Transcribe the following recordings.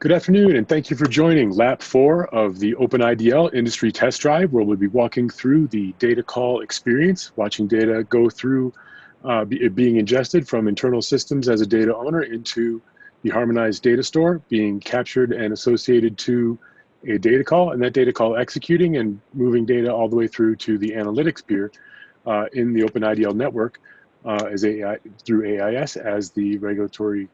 Good afternoon, and thank you for joining Lap 4 of the OpenIDL Industry Test Drive, where we'll be walking through the data call experience, watching data go through it being ingested from internal systems as a data owner into the Harmonized Data Store, being captured and associated to a data call, and that data call executing and moving data all the way through to the analytics peer in the OpenIDL network through AAIS as the regulatory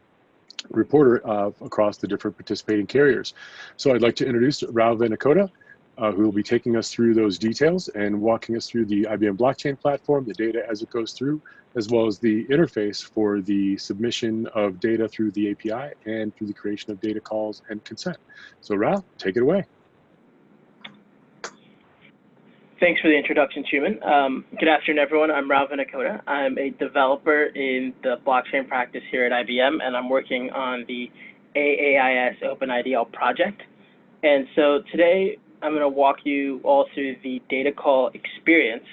reporter across the different participating carriers. So I'd like to introduce Rao Venakota, who will be taking us through those details and walking us through the IBM blockchain platform, the data as it goes through, as well as the interface for the submission of data through the API and through the creation of data calls and consent. So Rao, take it away. Thanks for the introduction, Chuman. Good afternoon, everyone. I'm Rao Venakota. I'm a developer in the blockchain practice here at IBM, and I'm working on the AAIS OpenIDL project. And so today, I'm going to walk you all through the data call experience,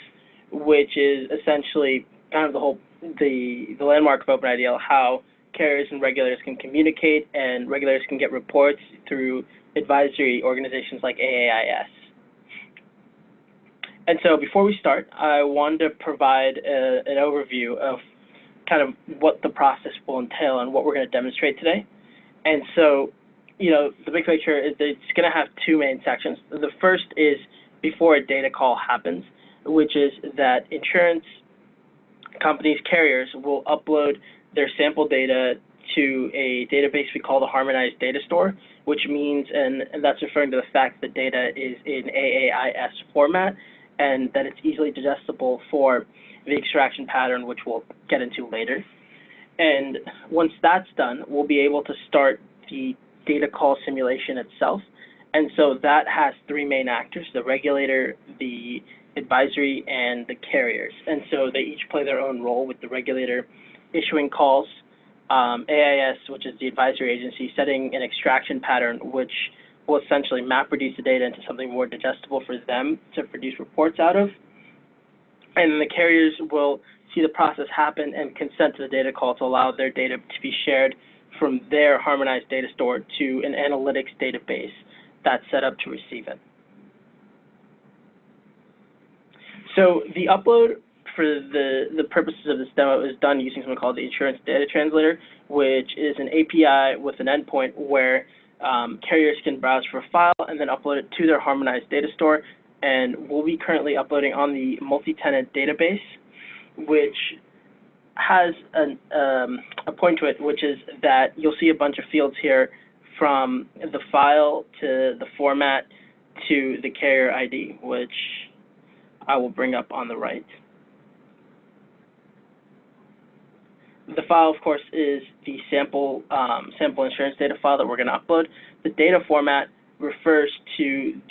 which is essentially kind of the landmark of OpenIDL, how carriers and regulators can communicate, and regulators can get reports through advisory organizations like AAIS. And so before we start, I wanted to provide an overview of kind of what the process will entail and what we're going to demonstrate today. And so, the big picture is that it's going to have two main sections. The first is before a data call happens, which is that insurance companies, carriers, will upload their sample data to a database we call the Harmonized Data Store, which means, and that's referring to the fact that data is in AAIS format, and that it's easily digestible for the extraction pattern, which we'll get into later. And once that's done, we'll be able to start the data call simulation itself. And so that has three main actors: the regulator, the advisory, and the carriers. And so they each play their own role, with the regulator issuing calls, AAIS, which is the advisory agency, setting an extraction pattern, which will essentially map reduce the data into something more digestible for them to produce reports out of. And then the carriers will see the process happen and consent to the data call to allow their data to be shared from their Harmonized Data Store to an analytics database that's set up to receive it. So the upload for the purposes of this demo is done using something called the Insurance Data Translator, which is an API with an endpoint where carriers can browse for a file and then upload it to their Harmonized Data Store. And we'll be currently uploading on the multi-tenant database, which has a point to it, which is that you'll see a bunch of fields here, from the file to the format to the carrier ID, which I will bring up on the right. The file, of course, is the sample insurance data file that we're going to upload. The data format refers to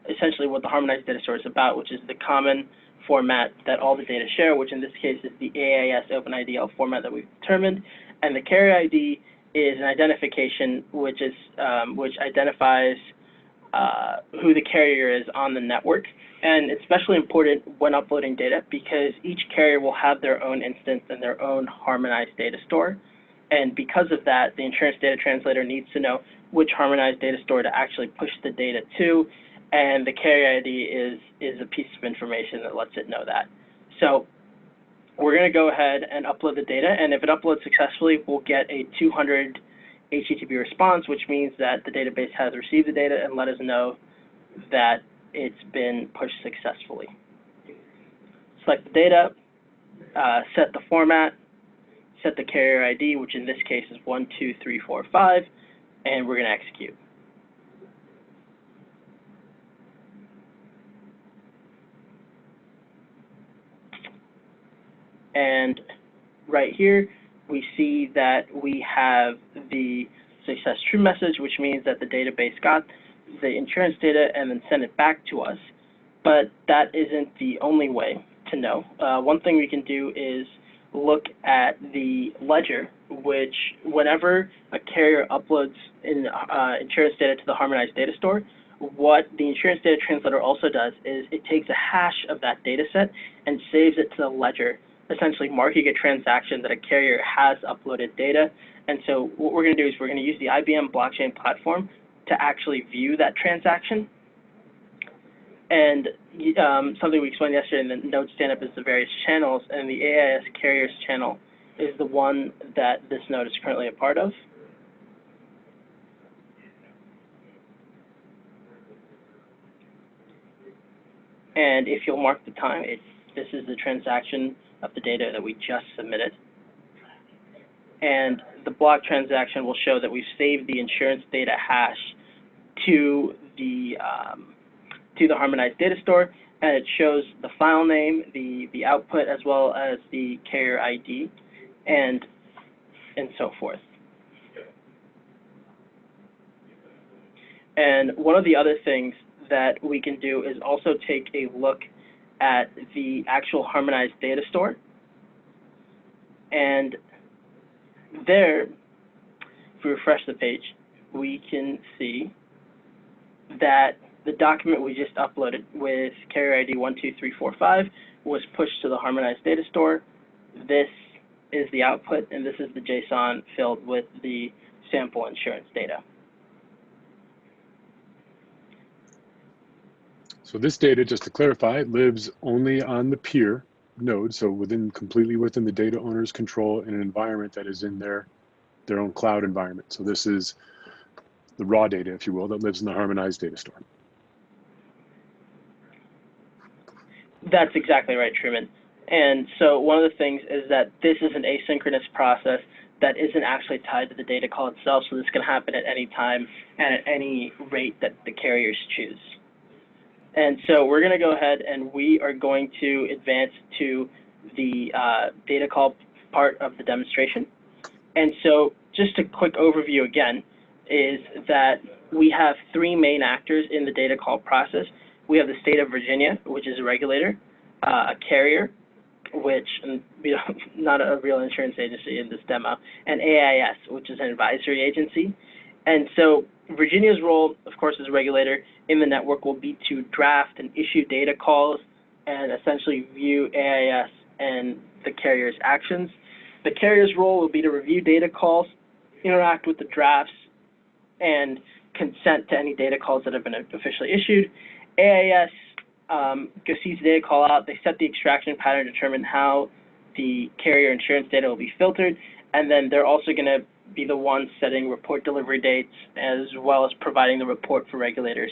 essentially what the Harmonized Data Store is about, which is the common format that all the data share, which in this case is the AAIS OpenIDL format that we've determined. And the carrier ID is an identification which identifies who the carrier is on the network. And it's especially important when uploading data because each carrier will have their own instance and their own Harmonized Data Store. And because of that, the Insurance Data Translator needs to know which Harmonized Data Store to actually push the data to, and the carrier ID is a piece of information that lets it know that. So we're going to go ahead and upload the data, and if it uploads successfully, we'll get a 200 HTTP response, which means that the database has received the data and let us know that it's been pushed successfully. Select the data, set the format, set the carrier ID, which in this case is 12345, and we're going to execute. And right here, we see that we have the success true message, which means that the database got the insurance data and then sent it back to us. But that isn't the only way to know. One thing we can do is look at the ledger, which whenever a carrier uploads insurance data to the Harmonized Data Store, what the Insurance Data Translator also does is it takes a hash of that data set and saves it to the ledger essentially marking a transaction that a carrier has uploaded data. And so what we're going to do is we're going to use the IBM blockchain platform to actually view that transaction. And something we explained yesterday in the node stand-up is the various channels, and the AAIS carriers channel is the one that this node is currently a part of. And if you'll mark the time, this is the transaction of the data that we just submitted. And the block transaction will show that we've saved the insurance data hash to the Harmonized Data Store, and it shows the file name, the output, as well as the carrier ID, and so forth. And one of the other things that we can do is also take a look at the actual Harmonized Data Store. And there, if we refresh the page, we can see that the document we just uploaded with carrier ID 12345 was pushed to the Harmonized Data Store. This is the output, and this is the JSON filled with the sample insurance data. So this data, just to clarify, lives only on the peer node, so completely within the data owner's control in an environment that is in their own cloud environment. So this is the raw data, if you will, that lives in the Harmonized Data Store. That's exactly right, Truman. And so one of the things is that this is an asynchronous process that isn't actually tied to the data call itself, so this can happen at any time and at any rate that the carriers choose. And so we're going to go ahead and we are going to advance to the data call part of the demonstration. And so just a quick overview again is that we have three main actors in the data call process. We have the state of Virginia, which is a regulator, a carrier, which, not a real insurance agency in this demo, and AAIS, which is an advisory agency. And so Virginia's role, of course, as a regulator in the network will be to draft and issue data calls and essentially view AAIS and the carrier's actions. The carrier's role will be to review data calls, interact with the drafts, and consent to any data calls that have been officially issued. AAIS sees the data call out, they set the extraction pattern, determine how the carrier insurance data will be filtered, and then they're also going to be the ones setting report delivery dates as well as providing the report for regulators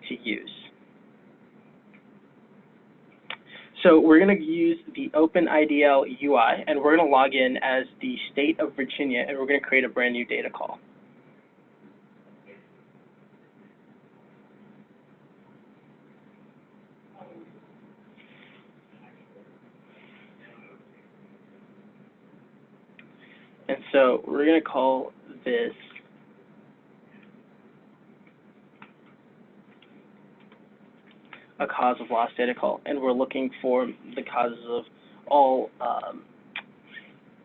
to use. So we're going to use the OpenIDL UI, and we're going to log in as the state of Virginia, and we're going to create a brand new data call. And so we're going to call this a cause of loss data call, and we're looking for the causes of all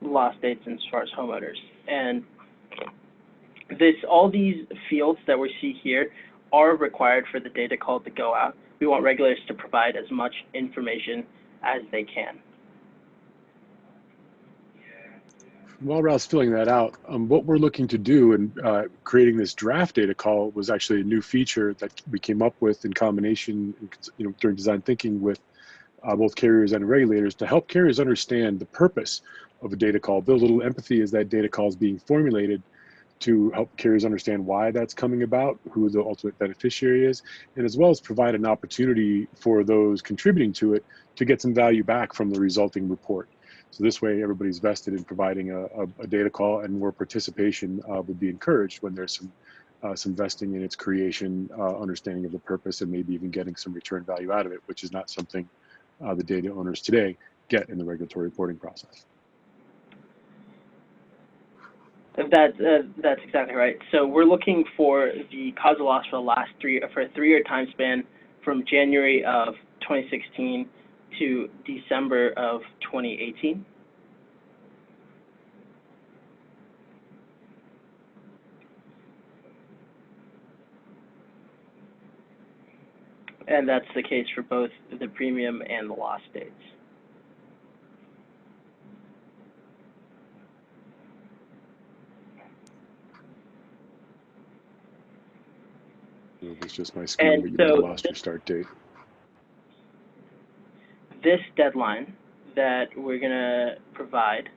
loss dates as far as homeowners. And all these fields that we see here are required for the data call to go out. We want regulators to provide as much information as they can. While Ralph's filling that out, what we're looking to do in creating this draft data call was actually a new feature that we came up with in combination, during design thinking with both carriers and regulators to help carriers understand the purpose of a data call, build a little empathy as that data call is being formulated to help carriers understand why that's coming about, who the ultimate beneficiary is, and as well as provide an opportunity for those contributing to it to get some value back from the resulting report. So this way, everybody's vested in providing a data call, and more participation would be encouraged when there's some vesting in its creation, understanding of the purpose, and maybe even getting some return value out of it, which is not something the data owners today get in the regulatory reporting process. That's exactly right. So we're looking for the cause of loss for a 3-year time span from January of 2016 to December of 2018. And that's the case for both the premium and the loss dates. It was just my screen, but you might have lost your start date. This deadline that we're going to provide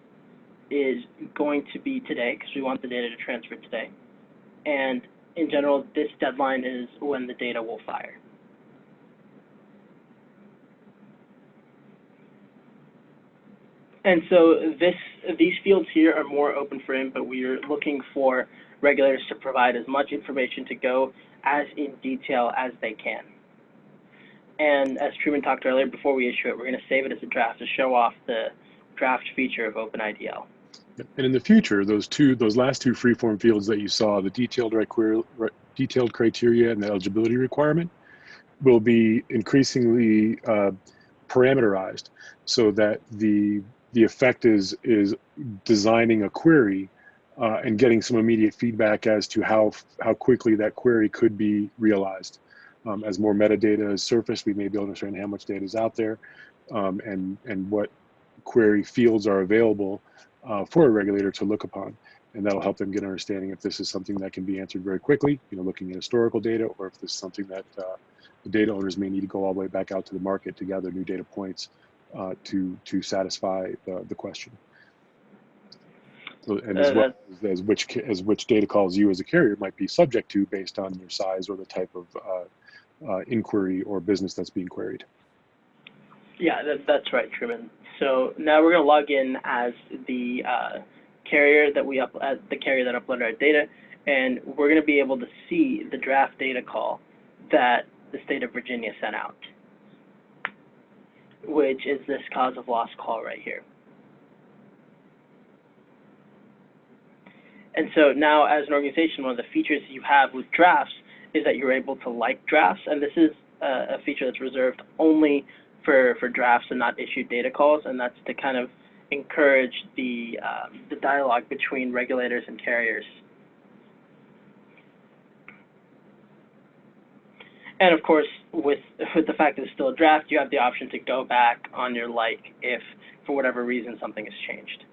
is going to be today because we want the data to transfer today. And in general, this deadline is when the data will fire. And so these fields here are more open for input. We are looking for regulators to provide as much information to go as in detail as they can. And as Truman talked earlier, before we issue it, we're going to save it as a draft to show off the draft feature of OpenIDL. And in the future, those last two freeform fields that you saw, the detailed criteria and the eligibility requirement, will be increasingly parameterized, so that the effect is designing a query and getting some immediate feedback as to how quickly that query could be realized. As more metadata is surfaced, we may be able to understand how much data is out there and what query fields are available for a regulator to look upon. And that'll help them get an understanding if this is something that can be answered very quickly, looking at historical data, or if this is something that the data owners may need to go all the way back out to the market to gather new data points to satisfy the question. So, and as well as which data calls you as a carrier might be subject to based on your size or the type of inquiry or business that's being queried. Yeah, that's right, Truman. So now we're going to log in as the carrier that uploaded our data, and we're going to be able to see the draft data call that the state of Virginia sent out, which is this cause of loss call right here. And so now, as an organization, one of the features you have with drafts is that you're able to like drafts, and this is a feature that's reserved only for drafts and not issued data calls, and that's to kind of encourage the dialogue between regulators and carriers. And of course, with the fact that it's still a draft, you have the option to go back on your like if, for whatever reason, something has changed.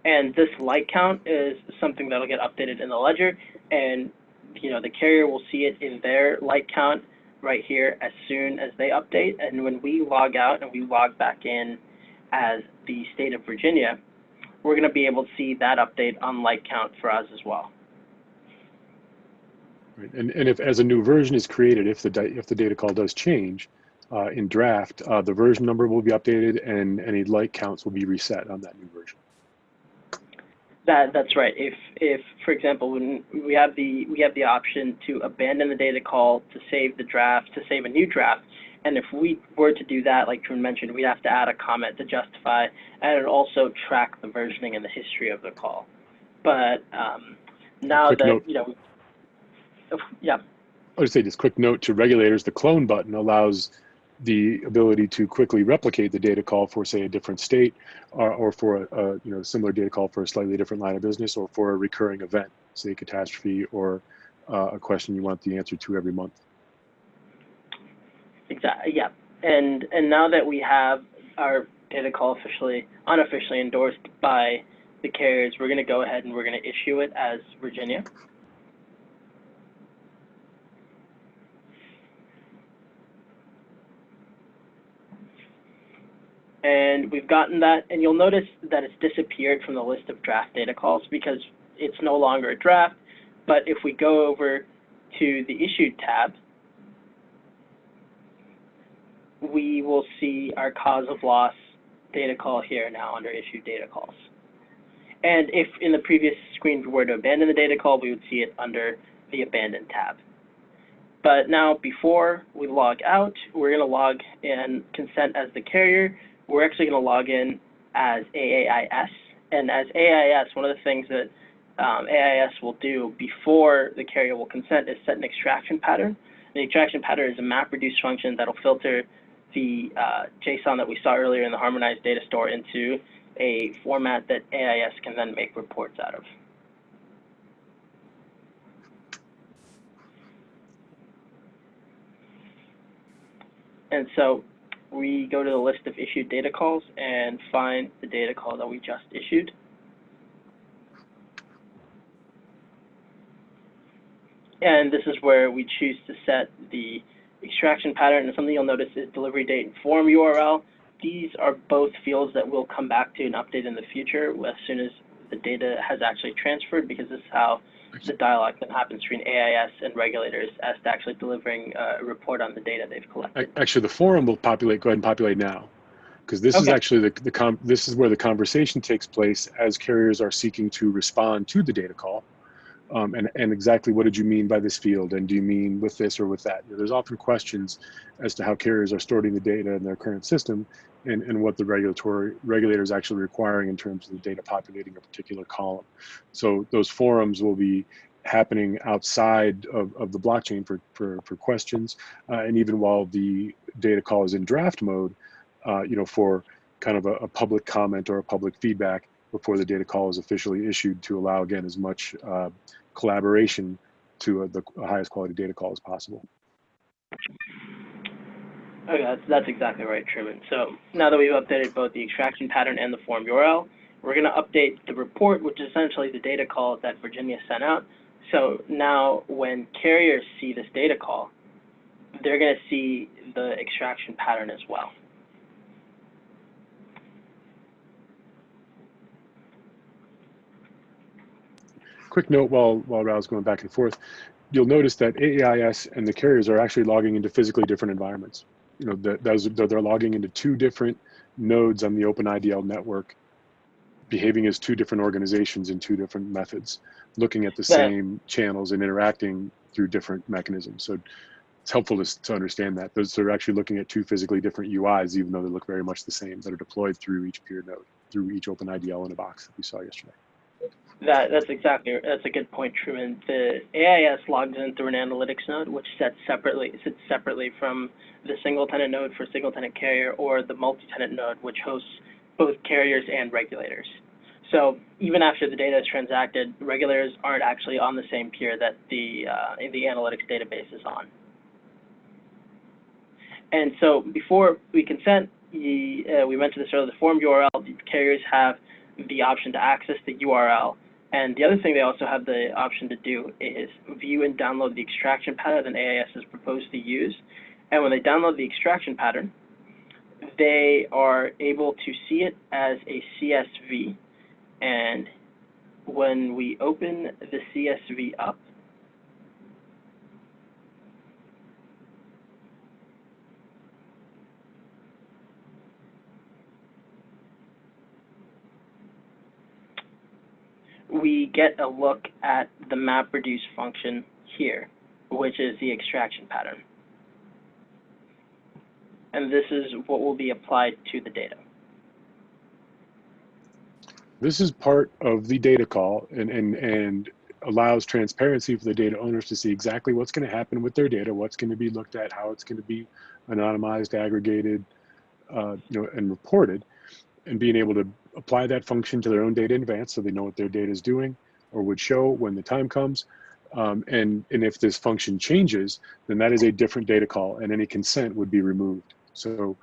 And this like count is something that'll get updated in the ledger, and the carrier will see it in their like count right here as soon as they update. And when we log out and we log back in as the state of Virginia, we're going to be able to see that update on like count for us as well. Right. And if as a new version is created, if the data call does change in draft, the version number will be updated and any like counts will be reset on that new version. That's right. If for example, when we have the option to abandon the data call, to save the draft, to save a new draft, and if we were to do that, like Truman mentioned, we'd have to add a comment to justify, and it also track the versioning and the history of the call. But now that yeah. I would say this quick note to regulators: the clone button allows the ability to quickly replicate the data call for, say, a different state, or for a similar data call for a slightly different line of business, or for a recurring event, say catastrophe, or a question you want the answer to every month. Exactly. Yeah. And now that we have our data call unofficially endorsed by the carriers, we're going to go ahead and we're going to issue it as Virginia. And we've gotten that, and you'll notice that it's disappeared from the list of draft data calls because it's no longer a draft. But if we go over to the Issued tab, we will see our cause of loss data call here now under Issued Data Calls. And if in the previous screen we were to abandon the data call, we would see it under the Abandon tab. But now, before we log out, we're going to log in consent as the carrier. We're actually going to log in as AAIS. And as AAIS, one of the things that AAIS will do before the carrier will consent is set an extraction pattern. The extraction pattern is a map-reduce function that will filter the JSON that we saw earlier in the Harmonized Data Store into a format that AAIS can then make reports out of. And so we go to the list of issued data calls and find the data call that we just issued. And this is where we choose to set the extraction pattern, and something you'll notice is delivery date and form URL. These are both fields that we'll come back to and update in the future as soon as the data has actually transferred, because this is how the dialogue that happens between AAIS and regulators as to actually delivering a report on the data they've collected. Actually, the forum will populate. Go ahead and populate now, because this is actually this is where the conversation takes place as carriers are seeking to respond to the data call. And exactly what did you mean by this field, and do you mean with this or with that? There's often questions as to how carriers are storing the data in their current system, and what the regulator is actually requiring in terms of the data populating a particular column. So those forums will be happening outside of the blockchain for questions, and even while the data call is in draft mode, for kind of a public comment or a public feedback before the data call is officially issued, to allow, again, as much collaboration to the highest quality data call as possible. Okay, that's exactly right, Truman. So now that we've updated both the extraction pattern and the form URL, we're going to update the report, which is essentially the data call that Virginia sent out. So now when carriers see this data call, they're going to see the extraction pattern as well. Quick note while Raul's going back and forth, you'll notice that AAIS and the carriers are actually logging into physically different environments. They're logging into two different nodes on the OpenIDL network, behaving as two different organizations in two different methods, looking at the same channels and interacting through different mechanisms. So it's helpful to understand that. They're actually looking at two physically different UIs, even though they look very much the same, that are deployed through each peer node, through each OpenIDL in a box that we saw yesterday. That's a good point, Truman. The AAIS logs in through an analytics node, which sits separately from the single tenant node for single tenant carrier, or the multi-tenant node, which hosts both carriers and regulators. So even after the data is transacted, regulators aren't actually on the same peer that the analytics database is on. And so before we consent, we mentioned this earlier, the form URL, the carriers have the option to access the URL. And the other thing they also have the option to do is view and download the extraction pattern that AAIS has proposed to use. And when they download the extraction pattern, they are able to see it as a CSV. And when we open the CSV up, we get a look at the MapReduce function here, which is the extraction pattern. And this is what will be applied to the data. This is part of the data call and allows transparency for the data owners to see exactly what's going to happen with their data, what's going to be looked at, how it's going to be anonymized, aggregated, and reported, and being able to apply that function to their own data in advance so they know what their data is doing or would show when the time comes. And if this function changes, then that is a different data call, and any consent would be removed. So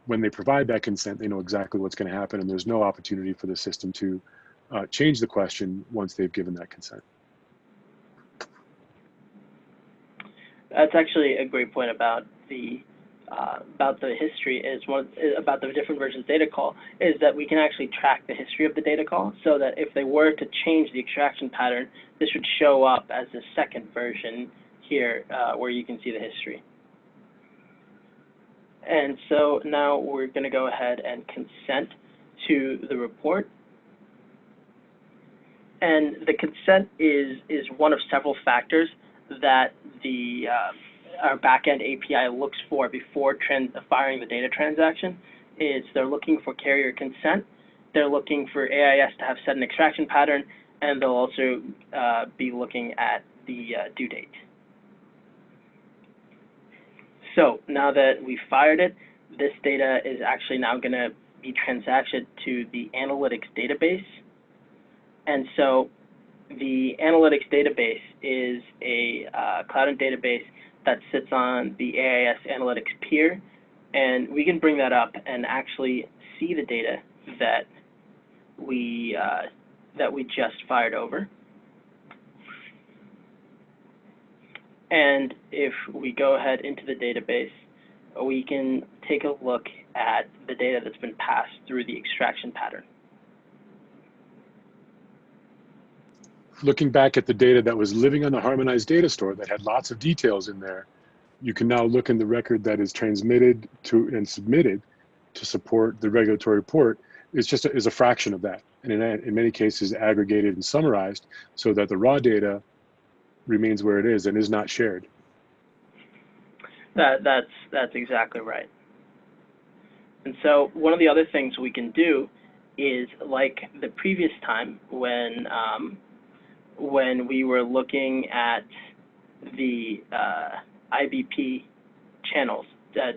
when they provide that consent, they know exactly what's going to happen, and there's no opportunity for the system to change the question once they've given that consent. That's actually a great point about the history, about the different versions of data call, is that we can actually track the history of the data call, so that if they were to change the extraction pattern, this would show up as the second version here, where you can see the history. And so now we're going to go ahead and consent to the report. And the consent is one of several factors that our backend API looks for before firing the data transaction. They're looking for carrier consent, they're looking for AAIS to have set an extraction pattern, and they'll also be looking at the due date. So now that we've fired it, this data is actually now going to be transacted to the analytics database. And so the analytics database is a cloud database that sits on the AAIS analytics peer, and we can bring that up and actually see the data that we just fired over. And if we go ahead into the database, we can take a look at the data that's been passed through the extraction pattern. Looking back at the data that was living on the Harmonized Data Store that had lots of details in there, you can now look in the record that is transmitted to and submitted to support the regulatory report is a fraction of that, and in many cases aggregated and summarized so that the raw data remains where it is and is not shared. That's exactly right. And so one of the other things we can do is, like the previous time when we were looking at the IBP channels,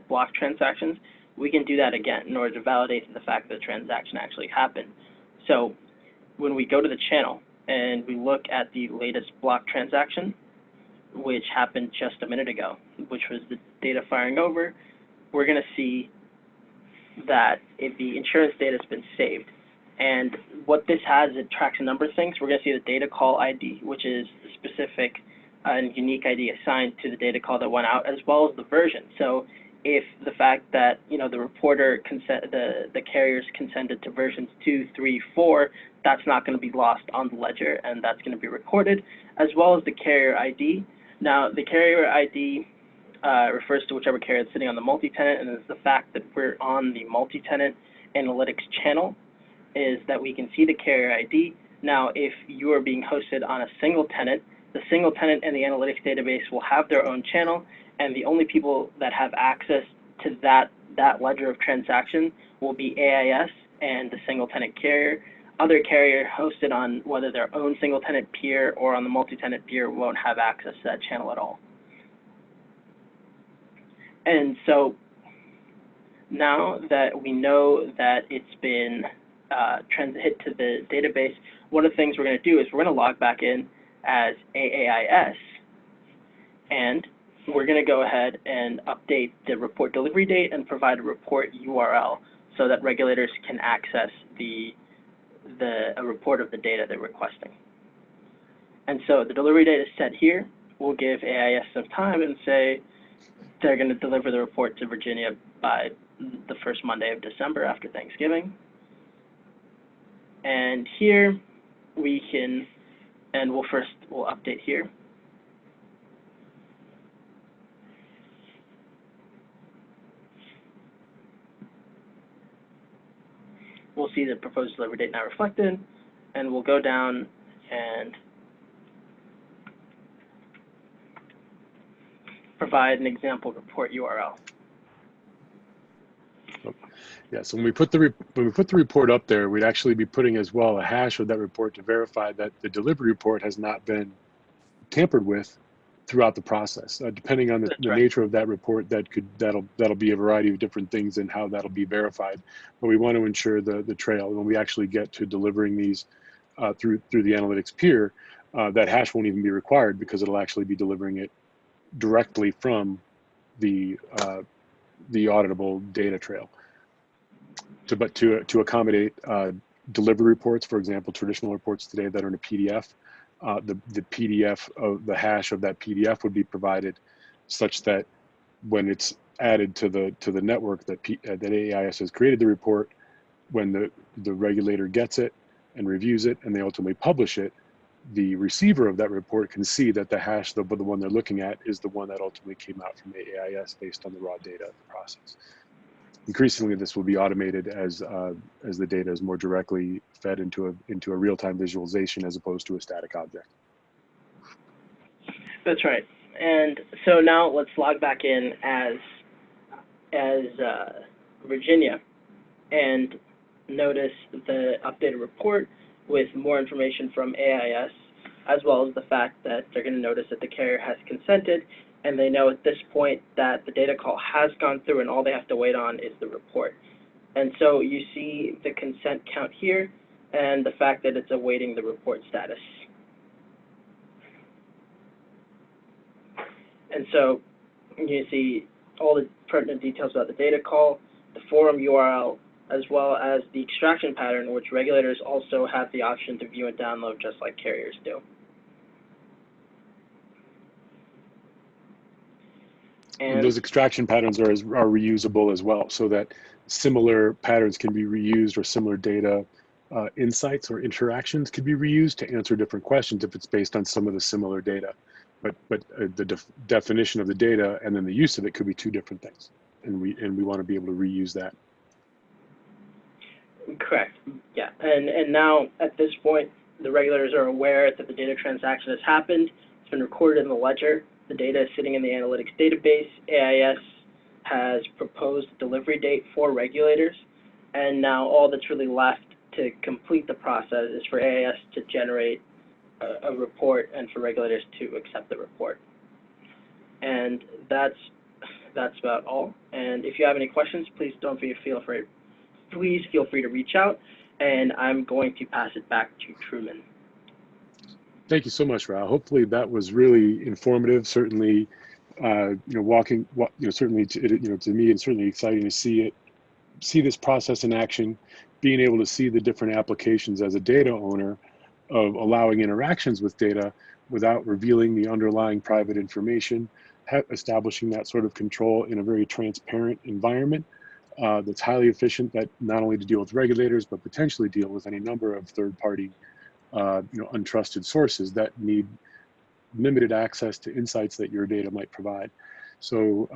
block transactions, we can do that again in order to validate the fact that the transaction actually happened. So when we go to the channel and we look at the latest block transaction, which happened just a minute ago, which was the data firing over, we're going to see that the insurance data has been saved. And what this has, it tracks a number of things. We're going to see the data call ID, which is a specific and unique ID assigned to the data call that went out, as well as the version. So if the fact that the reporter the carriers consented to versions 2, 3, 4, that's not going to be lost on the ledger, and that's going to be recorded, as well as the carrier ID. Now, the carrier ID refers to whichever carrier is sitting on the multi-tenant, and it's the fact that we're on the multi-tenant analytics channel is that we can see the carrier ID. Now, if you are being hosted on a single tenant, the single tenant and the analytics database will have their own channel, and the only people that have access to that ledger of transaction will be AAIS and the single tenant carrier. Other carrier hosted on whether their own single tenant peer or on the multi-tenant peer won't have access to that channel at all. And so now that we know that it's been hit to the database, one of the things we're going to do is we're going to log back in as AAIS, and we're going to go ahead and update the report delivery date and provide a report URL so that regulators can access a report of the data they're requesting. And so the delivery date is set here. We'll give AAIS some time and say they're going to deliver the report to Virginia by the first Monday of December after Thanksgiving. And here we can, and we'll update here. We'll see the proposed delivery date now reflected, and we'll go down and provide an example report URL. Yeah, so when we put the report up there, we'd actually be putting as well a hash of that report to verify that the delivery report has not been tampered with throughout the process. Depending on the nature of that report, that'll be a variety of different things and how that'll be verified. But we want to ensure the trail when we actually get to delivering these through the analytics peer, that hash won't even be required because it'll actually be delivering it directly from the auditable data trail. To accommodate delivery reports, for example, traditional reports today that are in a PDF, the PDF of the hash of that PDF would be provided such that when it's added to the network that AAIS has created the report, when the regulator gets it and reviews it and they ultimately publish it, the receiver of that report can see that the hash, the one they're looking at, is the one that ultimately came out from AAIS based on the raw data of the process. Increasingly, this will be automated as the data is more directly fed into a real-time visualization as opposed to a static object. That's right. And so now let's log back in as Virginia and notice the updated report with more information from AAIS, as well as the fact that they're going to notice that the carrier has consented, and they know at this point that the data call has gone through and all they have to wait on is the report. And so you see the consent count here and the fact that it's awaiting the report status. And so you see all the pertinent details about the data call, the forum URL, as well as the extraction pattern, which regulators also have the option to view and download just like carriers do. And those extraction patterns are reusable as well, so that similar patterns can be reused, or similar data insights or interactions could be reused to answer different questions if it's based on some of the similar data. But the definition of the data and then the use of it could be two different things, and we want to be able to reuse that. Correct. Yeah. And now at this point, the regulators are aware that the data transaction has happened. It's been recorded in the ledger. The data is sitting in the analytics database. AAIS has proposed a delivery date for regulators, and now all that's really left to complete the process is for AAIS to generate a report and for regulators to accept the report. And that's about all. And if you have any questions, please feel free to reach out, and I'm going to pass it back to Truman. Thank you so much, Ra. Hopefully that was really informative. Certainly, certainly to me, it's certainly exciting to see this process in action, being able to see the different applications as a data owner of allowing interactions with data without revealing the underlying private information, establishing that sort of control in a very transparent environment that's highly efficient, that not only to deal with regulators, but potentially deal with any number of third-party, untrusted sources that need limited access to insights that your data might provide. So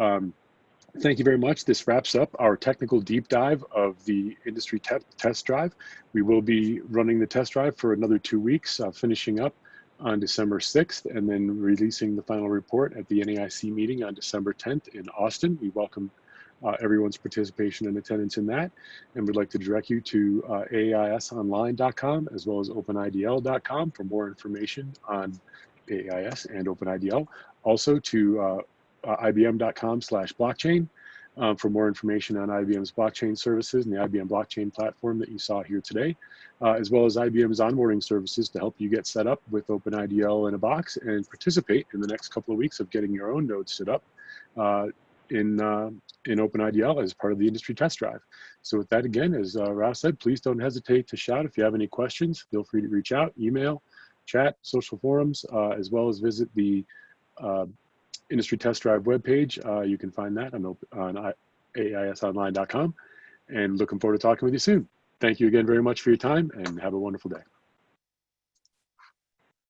thank you very much. This wraps up our technical deep dive of the industry test drive. We will be running the test drive for another 2 weeks, finishing up on December 6th, and then releasing the final report at the NAIC meeting on December 10th in Austin. We welcome everyone's participation and attendance in that, and we'd like to direct you to AAISonline.com as well as openidl.com for more information on AAIS and OpenIDL. Also to ibm.com/blockchain for more information on IBM's blockchain services and the IBM blockchain platform that you saw here today, as well as IBM's onboarding services to help you get set up with OpenIDL in a box and participate in the next couple of weeks of getting your own nodes set up in OpenIDL as part of the industry test drive. So with that, again, as Ralph said, please don't hesitate to shout. If you have any questions, feel free to reach out, email, chat, social forums, as well as visit the industry test drive webpage. You can find that on AAISonline.com, and looking forward to talking with you soon. Thank you again very much for your time, and have a wonderful day.